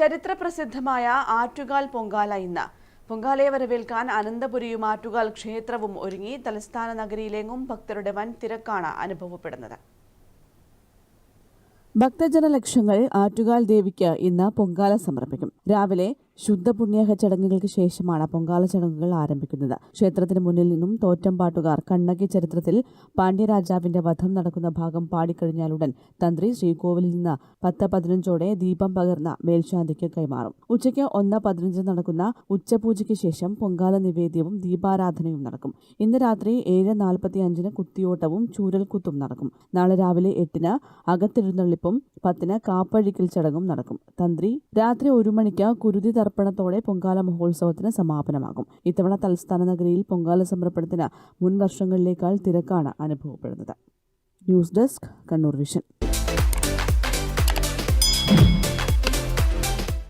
ചരിത്രപ്രസിദ്ധമായ ആറ്റുകാൽ പൊങ്കാല ഇന്ന്. പൊങ്കാലയെ വരവേൽക്കാൻ അനന്തപുരിയും ആറ്റുകാൽ ക്ഷേത്രവും ഒരുങ്ങി. തലസ്ഥാന നഗരിയിലെങ്ങും ഭക്തരുടെ വൻ തിരക്കാണ് അനുഭവപ്പെടുന്നത്. ഭക്തജനലക്ഷങ്ങൾ ആറ്റുകാൽ ദേവിക്ക് ഇന്ന് പൊങ്കാല സമർപ്പിക്കും. രാവിലെ ശുദ്ധപുണ്യാഹ ചടങ്ങുകൾക്ക് ശേഷമാണ് പൊങ്കാല ചടങ്ങുകൾ ആരംഭിക്കുന്നത്. ക്ഷേത്രത്തിന് മുന്നിൽ നിന്നും തോറ്റംപാട്ടുകാർ കണ്ണകി ചരിത്രത്തിൽ പാണ്ഡ്യരാജാവിന്റെ വധം നടക്കുന്ന ഭാഗം പാടിക്കഴിഞ്ഞാലുടൻ തന്ത്രി ശ്രീകോവിലിൽ നിന്ന് 10:15 ദീപം പകർന്ന മേൽശാന്തിക്ക് കൈമാറും. ഉച്ചയ്ക്ക് 1:15 നടക്കുന്ന ഉച്ചപൂജയ്ക്ക് ശേഷം പൊങ്കാല നിവേദ്യവും ദീപാരാധനയും നടക്കും. ഇന്ന് രാത്രി 7:45 കുത്തിയോട്ടവും ചൂരൽക്കുത്തും നടക്കും. നാളെ രാവിലെ 8 അകത്തെഴുന്നള്ളിപ്പും 10 കാപ്പഴിക്കൽ ചടങ്ങും നടക്കും. തന്ത്രി രാത്രി 1 മണിക്ക് കുരുതി തർപ്പണത്തോടെ പൊങ്കാല മഹോത്സവത്തിന് സമാപനമാകും. ഇത്തവണ തലസ്ഥാന നഗരിയിൽ പൊങ്കാല സമർപ്പണത്തിന് മുൻ വർഷങ്ങളിലേക്കാൾ തിരക്കാണ് അനുഭവപ്പെടുന്നത്. News desk, Kannur vision.